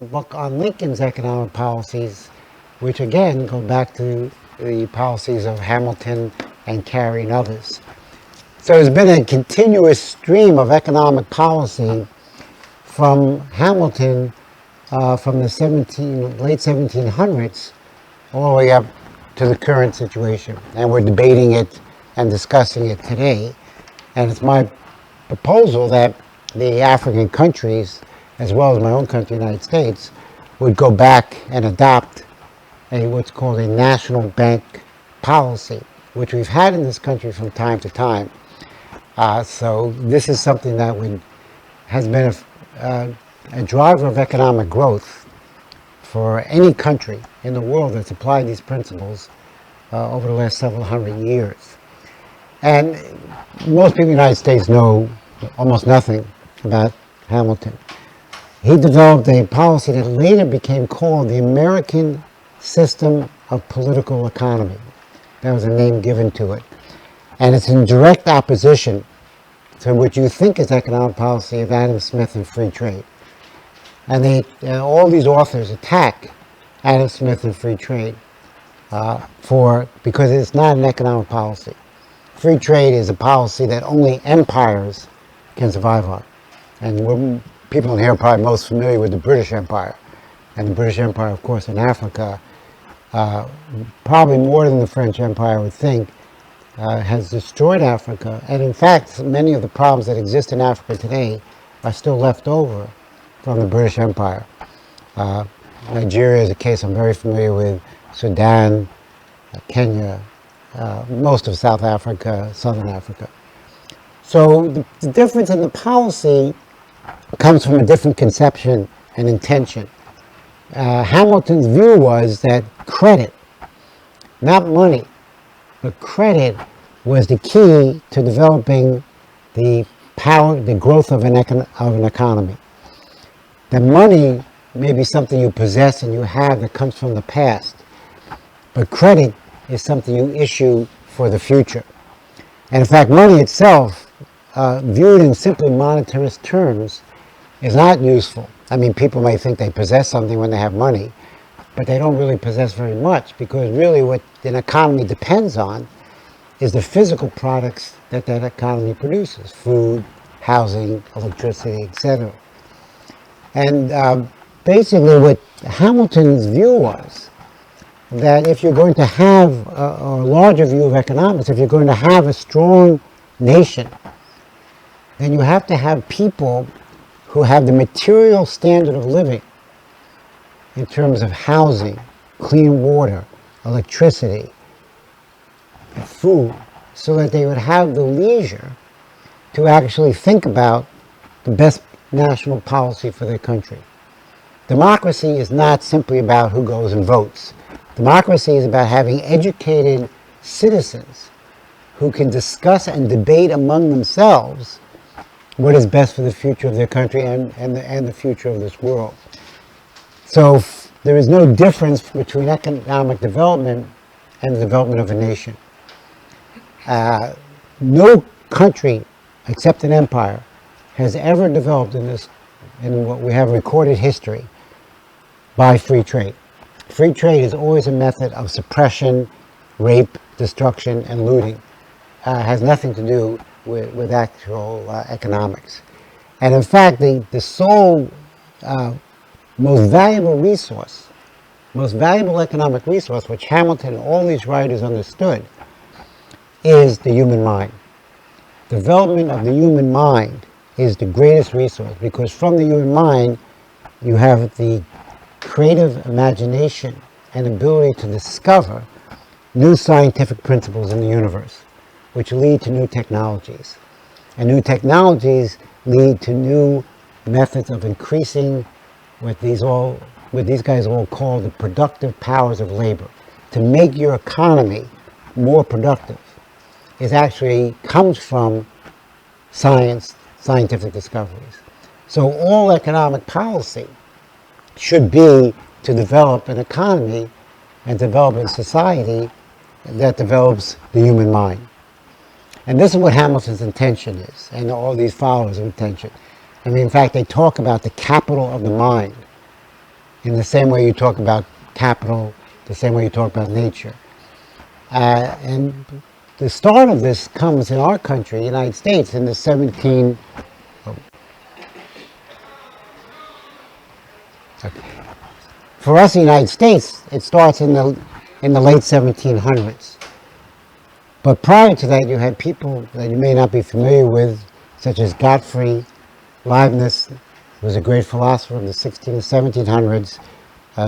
book on Lincoln's economic policies, which again go back to the policies of Hamilton and Carey and others. So there's been a continuous stream of economic policy from Hamilton from the late 1700s all the way up to the current situation. And we're debating it and discussing it today. And it's my proposal that the African countries, as well as my own country, the United States, would go back and adopt what's called a national bank policy, which we've had in this country from time to time. So this is something that has been a driver of economic growth for any country in the world that's applied these principles over the last several hundred years. And most people in the United States know almost nothing about Hamilton. He developed a policy that later became called the American System of Political Economy. That was a name given to it. And it's in direct opposition to what you think is economic policy of Adam Smith and free trade. And all these authors attack Adam Smith and free trade because it's not an economic policy. Free trade is a policy that only empires can survive on. And people in here are probably most familiar with the British Empire. And the British Empire, of course, in Africa, probably more than the French Empire, I would think, has destroyed Africa. And in fact, many of the problems that exist in Africa today are still left over from the British Empire. Nigeria is a case I'm very familiar with, Sudan, Kenya, most of South Africa, Southern Africa. So the difference in the policy comes from a different conception and intention. Hamilton's view was that credit, not money, but credit was the key to developing the growth of an economy. That money may be something you possess and you have that comes from the past, but credit is something you issue for the future. And in fact, money itself, viewed in simply monetarist terms, is not useful. I mean, people may think they possess something when they have money, but they don't really possess very much, because really what an economy depends on is the physical products that economy produces: food, housing, electricity, etc. And basically what Hamilton's view was that if you're going to have a larger view of economics, if you're going to have a strong nation, then you have to have people who have the material standard of living in terms of housing, clean water, electricity, food, so that they would have the leisure to actually think about the best national policy for their country. Democracy is not simply about who goes and votes. Democracy is about having educated citizens who can discuss and debate among themselves what is best for the future of their country and the future of this world. So there is no difference between economic development and the development of a nation. No country except an empire has ever developed in what we have recorded history by free trade. Free trade is always a method of suppression, rape, destruction, and looting. It has nothing to do with actual economics. And in fact, the sole most valuable economic resource, which Hamilton and all these writers understood, is the human mind. Development of the human mind is the greatest resource, because from the human mind you have the creative imagination and ability to discover new scientific principles in the universe, which lead to new technologies. And new technologies lead to new methods of increasing what these guys all call the productive powers of labor. To make your economy more productive comes from science, scientific discoveries. So all economic policy should be to develop an economy and develop a society that develops the human mind. And this is what Hamilton's intention is, and all these followers' intention. I mean, in fact, they talk about the capital of the mind. in the same way you talk about capital, the same way you talk about nature. And the start of this comes in our country, the United States, in the 17... Oh. Okay. For us in the United States, it starts in the late 1700s. But prior to that, you had people that you may not be familiar with, such as Gottfried Leibniz, who was a great philosopher of the 1700s,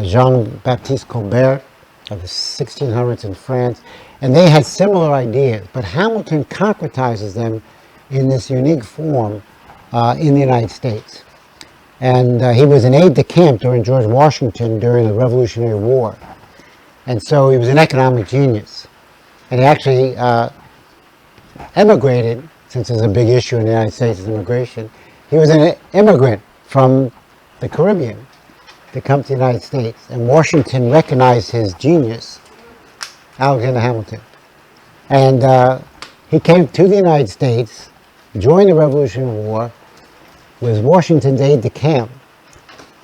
Jean-Baptiste Colbert of the 1600s in France, and they had similar ideas, but Hamilton concretizes them in this unique form in the United States. And he was an aide-de-camp during George Washington during the Revolutionary War. And so he was an economic genius. And he actually emigrated, since there's a big issue in the United States is immigration. He was an immigrant from the Caribbean to come to the United States. And Washington recognized his genius, Alexander Hamilton. And he came to the United States, joined the Revolutionary War, was Washington's aide-de-camp.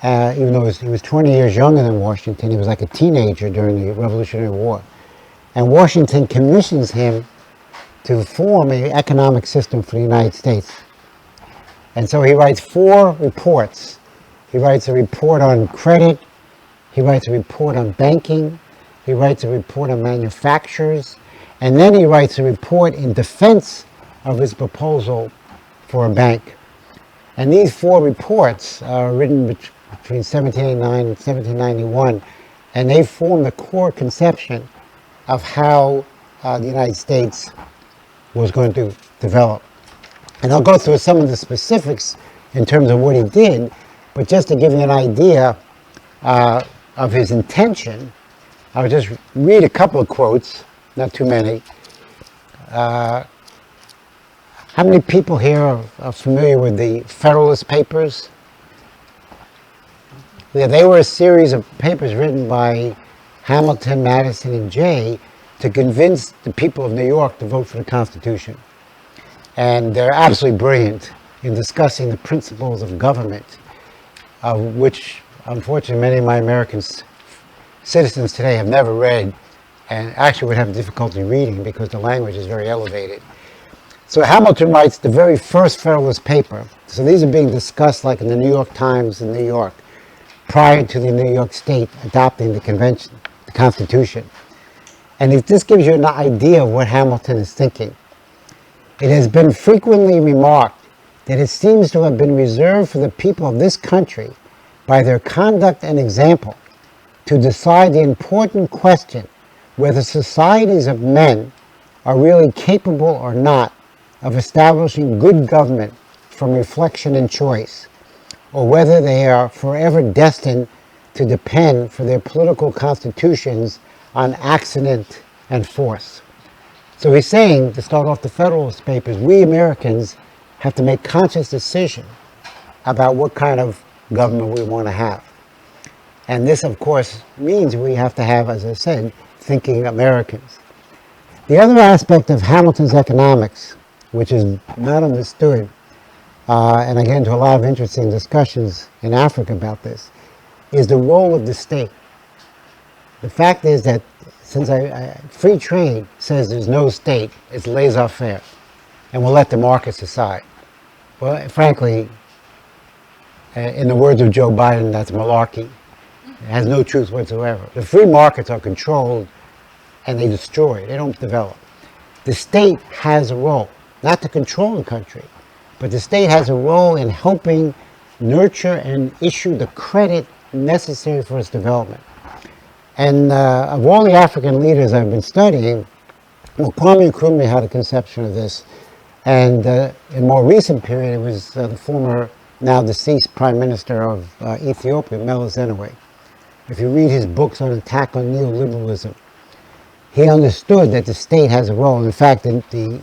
Even though he was 20 years younger than Washington, he was like a teenager during the Revolutionary War. And Washington commissions him to form an economic system for the United States. And so he writes 4 reports. He writes a report on credit, he writes a report on banking, he writes a report on manufacturers, and then he writes a report in defense of his proposal for a bank. And these 4 reports are written between 1789 and 1791, and they form the core conception of how the United States was going to develop. And I'll go through some of the specifics in terms of what he did, but just to give you an idea of his intention, I'll just read a couple of quotes, not too many. How many people here are familiar with the Federalist Papers? Yeah, they were a series of papers written by Hamilton, Madison, and Jay to convince the people of New York to vote for the Constitution. And they're absolutely brilliant in discussing the principles of government, which unfortunately many of my American citizens today have never read and actually would have difficulty reading because the language is very elevated. So Hamilton writes the very first Federalist paper. So these are being discussed like in the New York Times in New York, prior to the New York State adopting the convention, the Constitution. And if this gives you an idea of what Hamilton is thinking, it has been frequently remarked that it seems to have been reserved for the people of this country, by their conduct and example, to decide the important question whether societies of men are really capable or not of establishing good government from reflection and choice, or whether they are forever destined to depend for their political constitutions on accident and force. So he's saying, to start off the Federalist Papers, we Americans have to make conscious decision about what kind of government we want to have. And this, of course, means we have to have, as I said, thinking Americans. The other aspect of Hamilton's economics, which is not understood, and I get into a lot of interesting discussions in Africa about this, is the role of the state. The fact is that since free trade says there's no state, it's laissez-faire, and we'll let the markets decide. Well, frankly, in the words of Joe Biden, that's malarkey. It has no truth whatsoever. The free markets are controlled and they destroy, they don't develop. The state has a role, not to control the country, but the state has a role in helping nurture and issue the credit necessary for its development. And of all the African leaders I've been studying, well, Kwame Nkrumah had a conception of this. And in more recent period, it was the former, now deceased Prime Minister of Ethiopia, Meles Zenawi. If you read his books on attack on neoliberalism, he understood that the state has a role. In fact, in the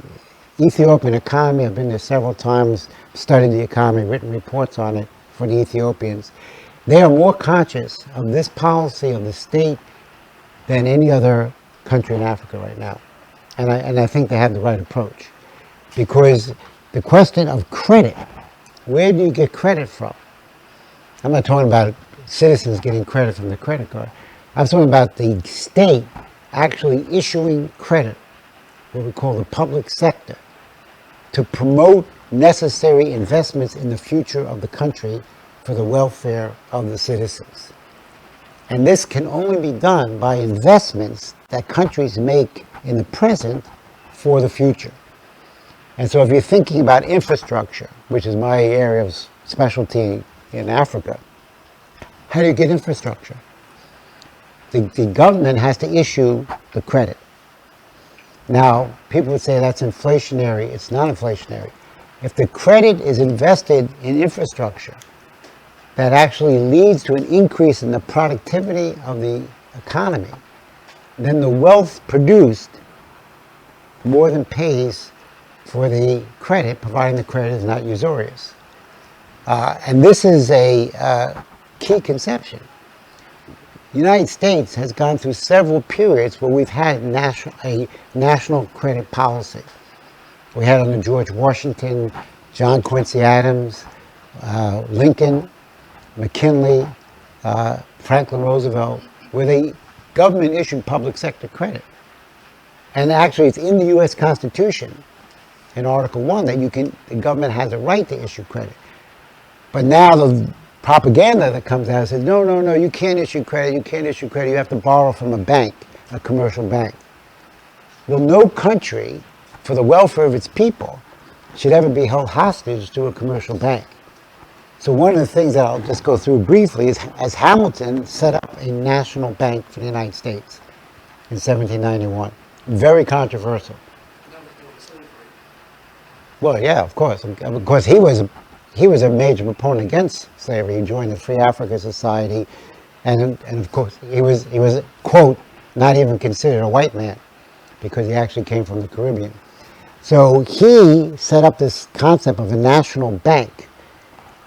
Ethiopian economy, I've been there several times, studied the economy, written reports on it for the Ethiopians. They are more conscious of this policy of the state than any other country in Africa right now. And I think they have the right approach. Because the question of credit, where do you get credit from? I'm not talking about citizens getting credit from the credit card. I'm talking about the state actually issuing credit, what we call the public sector, to promote necessary investments in the future of the country for the welfare of the citizens. And this can only be done by investments that countries make in the present for the future. And so if you're thinking about infrastructure, which is my area of specialty in Africa, how do you get infrastructure? The government has to issue the credit. Now, people would say that's inflationary. It's not inflationary. If the credit is invested in infrastructure, that actually leads to an increase in the productivity of the economy, then the wealth produced more than pays for the credit, providing the credit is not usurious. And this is a key conception. The United States has gone through several periods where we've had a national credit policy. We had under George Washington, John Quincy Adams, Lincoln, McKinley, Franklin Roosevelt, where the government issued public sector credit. And actually it's in the U.S. Constitution, in Article 1, that the government has a right to issue credit. But now the propaganda that comes out says, no, you can't issue credit, you have to borrow from a bank, a commercial bank. Well, no country, for the welfare of its people, should ever be held hostage to a commercial bank. So one of the things that I'll just go through briefly is, as Hamilton set up a national bank for the United States in 1791. Very controversial. Well, yeah, of course. Of course, he was a major proponent against slavery. He joined the Free Africa Society, and of course, he was, quote, not even considered a white man, because he actually came from the Caribbean. So he set up this concept of a national bank,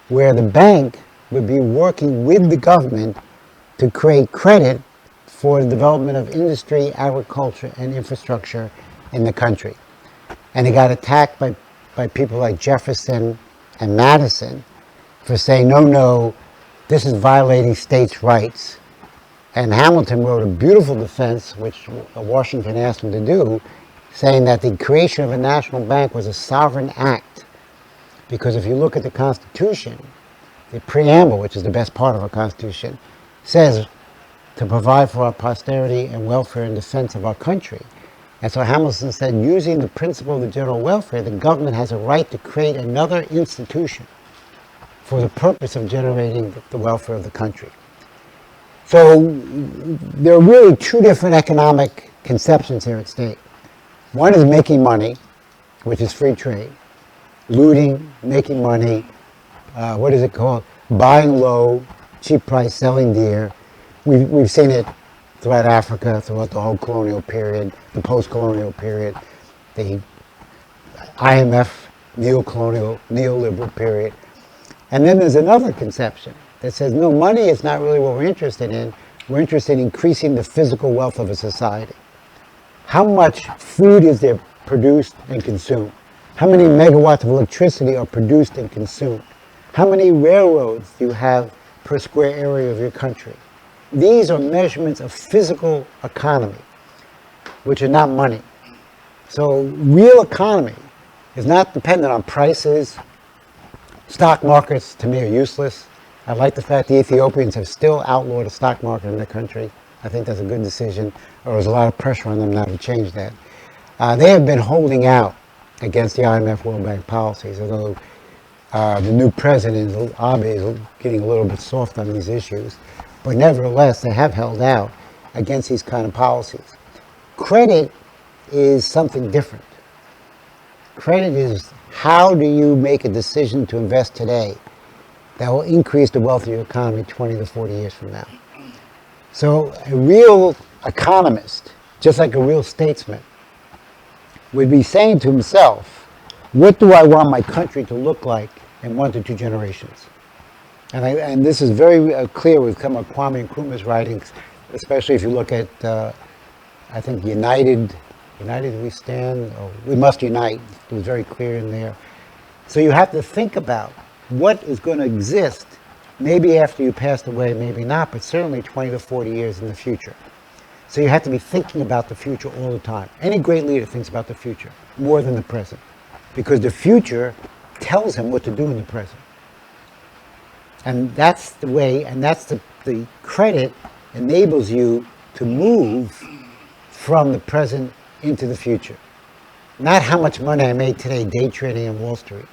where the bank would be working with the government to create credit for the development of industry, agriculture, and infrastructure in the country. And he got attacked by people like Jefferson and Madison for saying, no, this is violating states' rights. And Hamilton wrote a beautiful defense, which Washington asked him to do, saying that the creation of a national bank was a sovereign act. Because if you look at the Constitution, the preamble, which is the best part of our Constitution, says to provide for our posterity and welfare and defense of our country. And so Hamilton said, using the principle of the general welfare, the government has a right to create another institution for the purpose of generating the welfare of the country. So there are really two different economic conceptions here at stake. One is making money, which is free trade. Looting, making money, what is it called? Buying low, cheap price, selling dear. We've seen it throughout Africa, throughout the whole colonial period, the post-colonial period, the IMF, neoliberal period. And then there's another conception that says, no, money is not really what we're interested in. We're interested in increasing the physical wealth of a society. How much food is there produced and consumed? How many megawatts of electricity are produced and consumed? How many railroads do you have per square area of your country? These are measurements of physical economy, which are not money. So real economy is not dependent on prices. Stock markets, to me, are useless. I like the fact the Ethiopians have still outlawed a stock market in their country. I think that's a good decision. There's a lot of pressure on them now to change that. They have been holding out against the IMF World Bank policies, although the new president, Abe, is getting a little bit soft on these issues. But nevertheless, they have held out against these kind of policies. Credit is something different. Credit is, how do you make a decision to invest today that will increase the wealth of your economy 20 to 40 years from now? So a real economist, just like a real statesman, would be saying to himself, what do I want my country to look like in 1 to 2 generations? And this is very clear with some of Kwame Nkrumah's writings, especially if you look at, I think, United We Stand, or We Must Unite. It was very clear in there. So you have to think about what is going to exist maybe after you passed away, maybe not, but certainly 20 to 40 years in the future. So you have to be thinking about the future all the time. Any great leader thinks about the future more than the present, because the future tells him what to do in the present. And that's the way, and that's the credit enables you to move from the present into the future. Not how much money I made today day trading in Wall Street.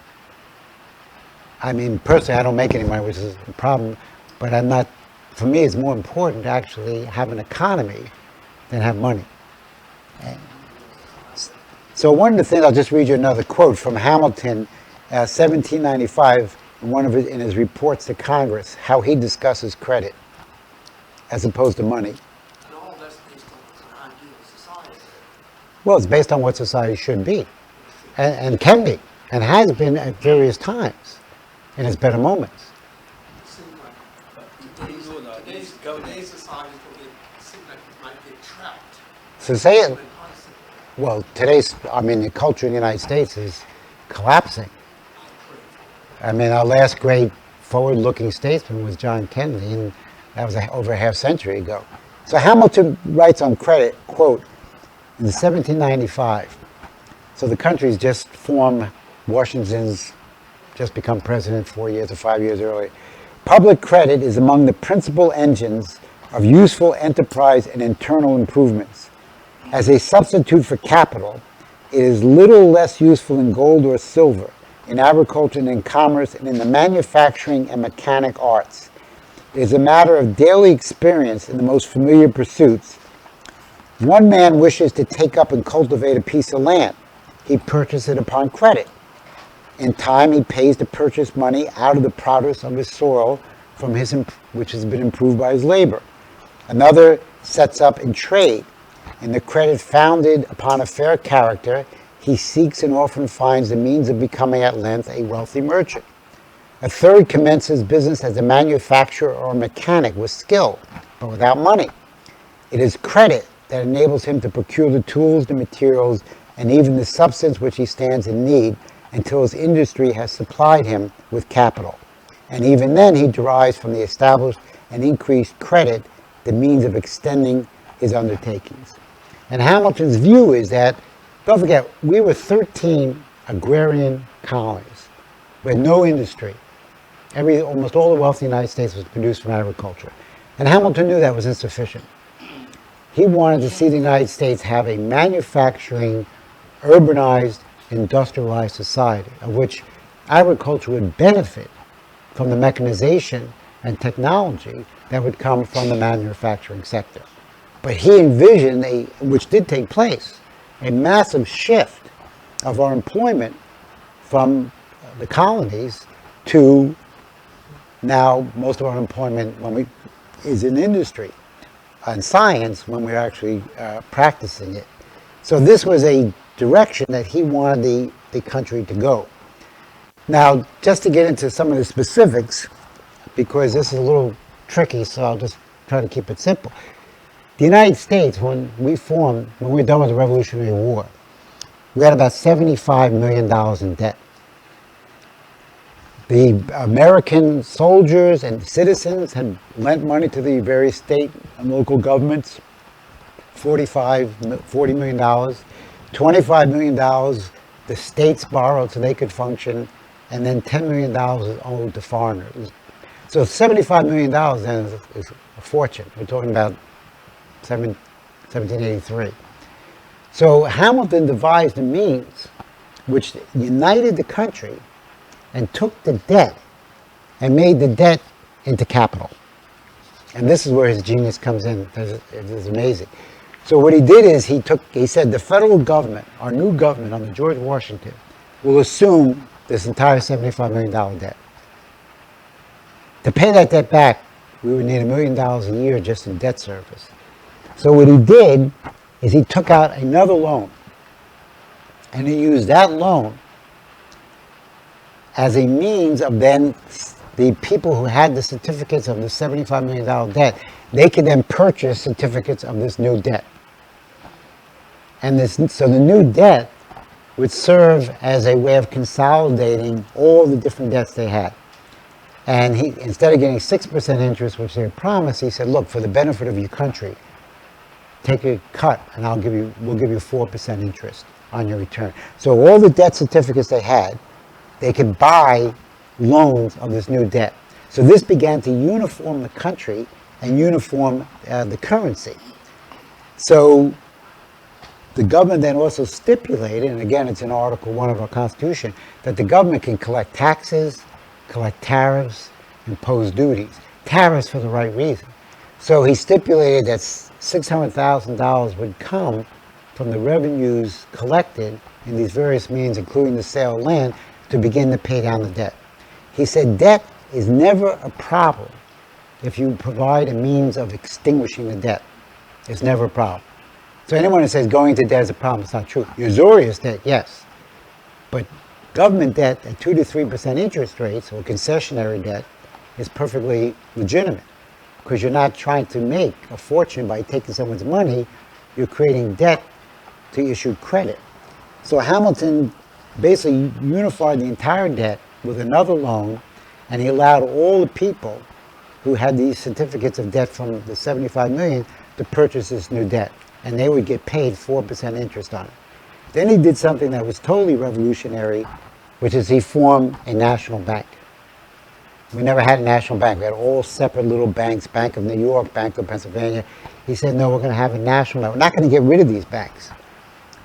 I mean, personally, I don't make any money, which is a problem, but I'm not, for me, it's more important to actually have an economy than have money. And so one of the things, I'll just read you another quote from Hamilton, 1795, in his reports to Congress, how he discusses credit as opposed to money. And all that's based on an ideal society. Well, it's based on what society should be, and can be, and has been at various times in its better moments. It seems like today's society seems like it might get trapped. So say it. Well, the culture in the United States is collapsing. I mean, our last great forward-looking statesman was John Kennedy, and that was over a half century ago. So Hamilton writes on credit, quote, in 1795, so the country's just formed, Washington's just become president 4 years or 5 years earlier. Public credit is among the principal engines of useful enterprise and internal improvements. As a substitute for capital, it is little less useful in gold or silver, in agriculture and in commerce, and in the manufacturing and mechanic arts. It is a matter of daily experience in the most familiar pursuits. One man wishes to take up and cultivate a piece of land. He purchases it upon credit. In time, he pays the purchase money out of the produce of his soil which has been improved by his labor. Another sets up in trade. In the credit founded upon a fair character, he seeks and often finds the means of becoming at length a wealthy merchant. A third commences business as a manufacturer or a mechanic with skill, but without money. It is credit that enables him to procure the tools, the materials, and even the substance which he stands in need until his industry has supplied him with capital. And even then he derives from the established and increased credit the means of extending his undertakings. And Hamilton's view is that, don't forget, we were 13 agrarian colonies with no industry. Almost all the wealth in the United States was produced from agriculture. And Hamilton knew that was insufficient. He wanted to see the United States have a manufacturing, urbanized, industrialized society, of which agriculture would benefit from the mechanization and technology that would come from the manufacturing sector. But he envisioned, which did take place, a massive shift of our employment from the colonies to now most of our employment is in industry and science when we're actually practicing it. So this was a direction that he wanted the country to go. Now, just to get into some of the specifics, because this is a little tricky, so I'll just try to keep it simple. The United States, when we were done with the Revolutionary War, we had about $75 million in debt. The American soldiers and citizens had lent money to the various state and local governments, $40 million. $25 million the states borrowed so they could function, and then $10 million is owed to foreigners. So $75 million then is a fortune. We're talking about 1783. So Hamilton devised a means which united the country and took the debt and made the debt into capital. And this is where his genius comes in. It is amazing. So what he did is he said the federal government, our new government under George Washington, will assume this entire $75 million debt. To pay that debt back, we would need $1 million a year just in debt service. So what he did is he took out another loan, and he used that loan as a means of then the people who had the certificates of the $75 million debt, they could then purchase certificates of this new debt. And so the new debt would serve as a way of consolidating all the different debts they had. And he, instead of getting 6% interest, which they promised, he said, look, for the benefit of your country, take a cut and we'll give you 4% interest on your return. So all the debt certificates they had, they could buy loans of this new debt. So this began to uniform the country and uniform the currency. So the government then also stipulated, and again it's in Article 1 of our Constitution, that the government can collect taxes, collect tariffs, impose duties. Tariffs for the right reason. So he stipulated that $600,000 would come from the revenues collected in these various means, including the sale of land, to begin to pay down the debt. He said debt is never a problem if you provide a means of extinguishing the debt. It's never a problem. So anyone who says going into debt is a problem, it's not true. Usurious debt, yes. But government debt at 2 to 3% interest rates, or concessionary debt, is perfectly legitimate, because you're not trying to make a fortune by taking someone's money, you're creating debt to issue credit. So Hamilton basically unified the entire debt with another loan, and he allowed all the people who had these certificates of debt from the 75 million to purchase this new debt, and they would get paid 4% interest on it. Then he did something that was totally revolutionary, which is he formed a national bank. We never had a national bank. We had all separate little banks, Bank of New York, Bank of Pennsylvania. He said, no, we're going to have a national bank. We're not going to get rid of these banks,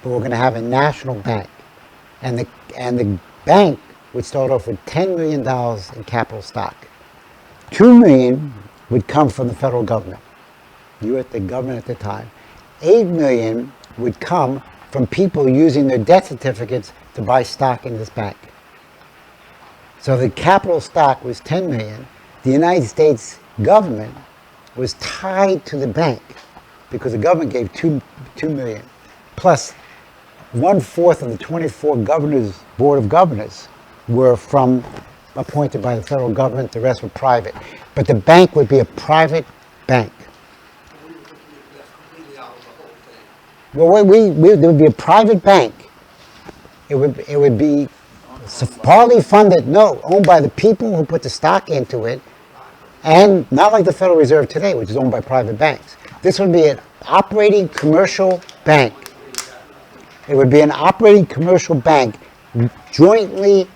but we're going to have a national bank. And the bank would start off with $10 million in capital stock. $2 million would come from the federal government, the government at the time. $8 million would come from people using their debt certificates to buy stock in this bank. So the capital stock was $10 million. The United States government was tied to the bank because the government gave $2 million. Plus, 1/4 of the 24 governors, board of governors, were appointed by the federal government. The rest were private. But the bank would be a private bank. We were looking at that completely out of the whole thing. Well, there would be a private bank. It would be partly funded, owned by the people who put the stock into it, and not like the Federal Reserve today, which is owned by private banks. This would be an operating commercial bank. It would be an operating commercial bank jointly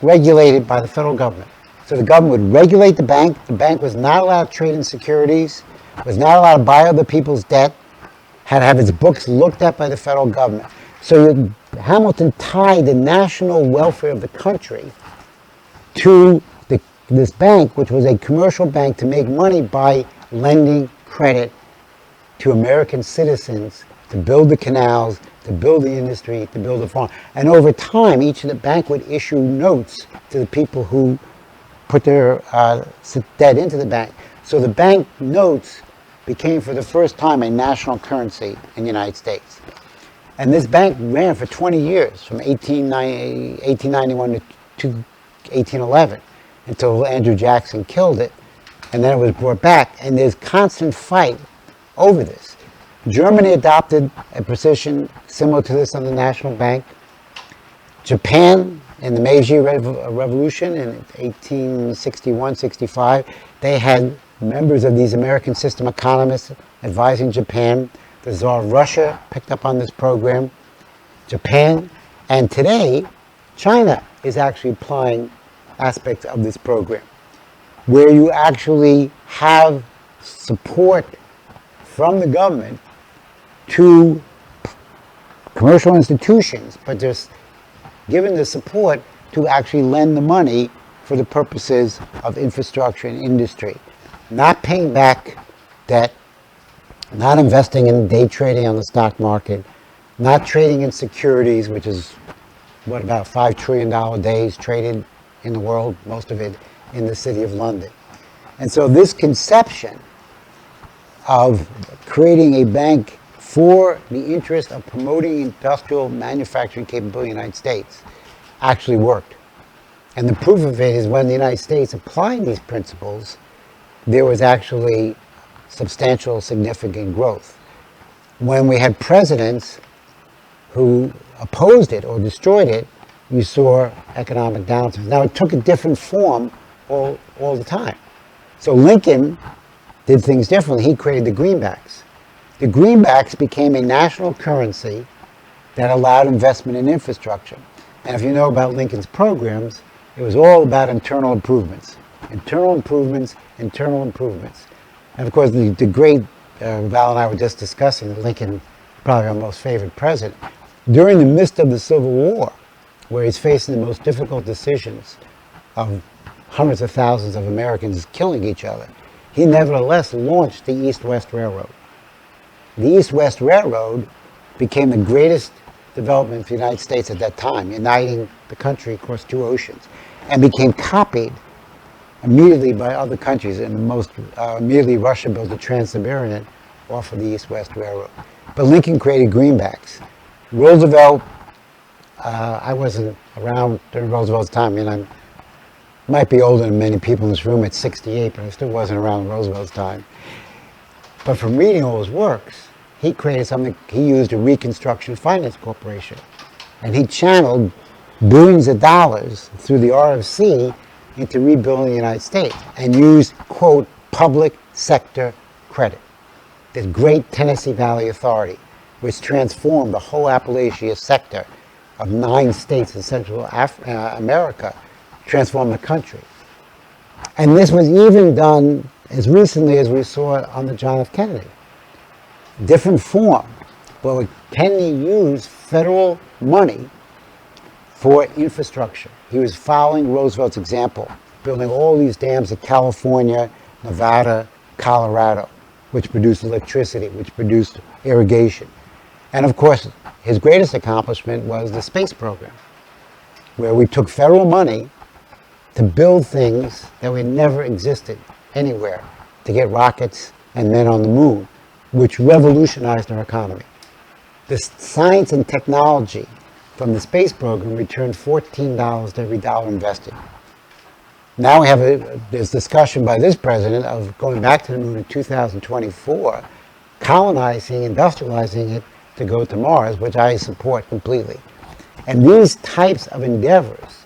regulated by the federal government. So the government would regulate the bank. The bank was not allowed to trade in securities, was not allowed to buy other people's debt, had to have its books looked at by the federal government. So Hamilton tied the national welfare of the country to this bank, which was a commercial bank to make money by lending credit to American citizens to build the canals, to build the industry, to build the farm. And over time, each of the bank would issue notes to the people who put their debt into the bank. So the bank notes became for the first time a national currency in the United States. And this bank ran for 20 years, from 1891 to 1811, until Andrew Jackson killed it, and then it was brought back. And there's constant fight over this. Germany adopted a position similar to this on the national bank. Japan, in the Meiji Revolution in 1861-65, they had members of these American system economists advising Japan. The Tsar of Russia picked up on this program. Japan, and today, China is actually applying aspects of this program, where you actually have support from the government to commercial institutions, but just given the support to actually lend the money for the purposes of infrastructure and industry, not paying back debt, not investing in day trading on the stock market, not trading in securities, which is what, about $5 trillion days traded in the world, most of it in the city of London. And so this conception of creating a bank for the interest of promoting industrial manufacturing capability in the United States actually worked. And the proof of it is when the United States applied these principles, there was actually substantial, significant growth. When we had presidents who opposed it or destroyed it, you saw economic downturns. Now, it took a different form all the time. So Lincoln did things differently. He created the greenbacks. The greenbacks became a national currency that allowed investment in infrastructure. And if you know about Lincoln's programs, it was all about internal improvements. Internal improvements, internal improvements. And of course, the great, Val and I were just discussing, Lincoln, probably our most favorite president, during the midst of the Civil War, where he's facing the most difficult decisions of hundreds of thousands of Americans killing each other, he nevertheless launched the East-West Railroad. The East-West Railroad became the greatest development for the United States at that time, uniting the country across two oceans, and became copied immediately by other countries. And most immediately, Russia built the Trans-Siberian off of the East-West Railroad. But Lincoln created greenbacks. Roosevelt, I wasn't around during Roosevelt's time. I mean, I might be older than many people in this room at 68, but I still wasn't around Roosevelt's time. But from reading all his works, he created something. He used a Reconstruction Finance Corporation, and he channeled billions of dollars through the RFC into rebuilding the United States, and used, quote, public sector credit. The great Tennessee Valley Authority, which transformed the whole Appalachia sector of 9 states in Central America, transformed the country. And this was even done as recently as we saw it on the John F. Kennedy. Different form, but Kennedy used federal money for infrastructure. He was following Roosevelt's example, building all these dams in California, Nevada, Colorado, which produced electricity, which produced irrigation. And of course, his greatest accomplishment was the space program, where we took federal money to build things that would never existed anywhere, to get rockets and men on the moon, which revolutionized our economy. The science and technology from the space program returned $14 to every dollar invested. Now we have this discussion by this president of going back to the moon in 2024, colonizing, industrializing it to go to Mars, which I support completely. And these types of endeavors,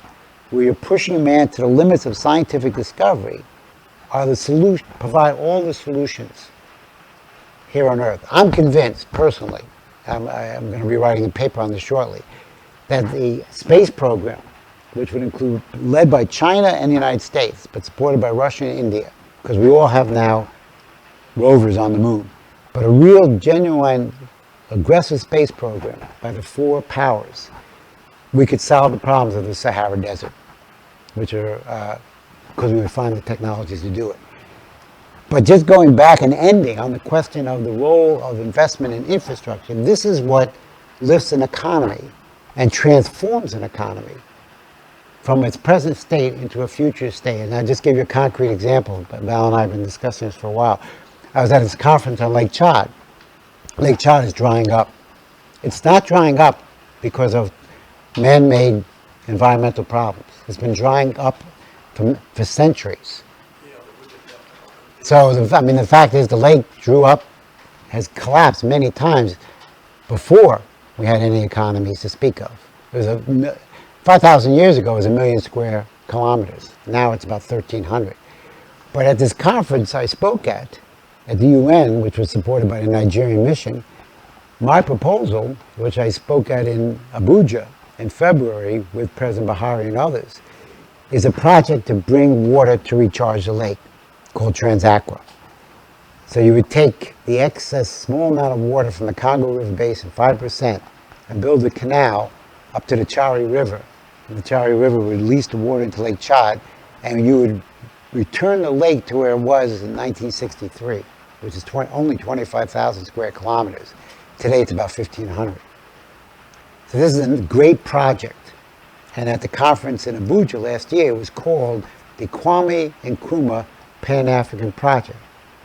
where you're pushing man to the limits of scientific discovery, are the solution, provide all the solutions here on Earth. I'm convinced, personally, I'm going to be writing a paper on this shortly, that the space program, which would include, led by China and the United States, but supported by Russia and India, because we all have now rovers on the moon, but a real, genuine, aggressive space program by the 4 powers, we could solve the problems of the Sahara Desert, which are, because we would find the technologies to do it. But just going back and ending on the question of the role of investment in infrastructure, this is what lifts an economy and transforms an economy from its present state into a future state. And I'll just give you a concrete example. Val and I have been discussing this for a while. I was at this conference on Lake Chad. Lake Chad is drying up. It's not drying up because of man-made environmental problems. It's been drying up for centuries. So, the fact is the lake drew up, has collapsed many times before we had any economies to speak of. It was 5,000 years ago, it was 1 million square kilometers. Now it's about 1,300. But at this conference I spoke at the UN, which was supported by the Nigerian mission, my proposal, which I spoke at in Abuja in February with President Buhari and others, is a project to bring water to recharge the lake called Transaqua. So you would take the excess small amount of water from the Congo River Basin, 5%, and build a canal up to the Chari River. And the Chari River would release the water into Lake Chad, and you would return the lake to where it was in 1963, which is only 25,000 square kilometers. Today it's about 1,500. So this is a great project. And at the conference in Abuja last year, it was called the Kwame Nkrumah Pan-African Project,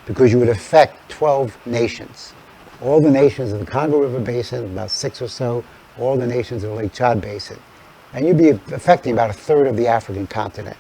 because you would affect 12 nations. All the nations of the Congo River Basin, about 6 or so, all the nations of the Lake Chad Basin. And you'd be affecting about 1/3 of the African continent.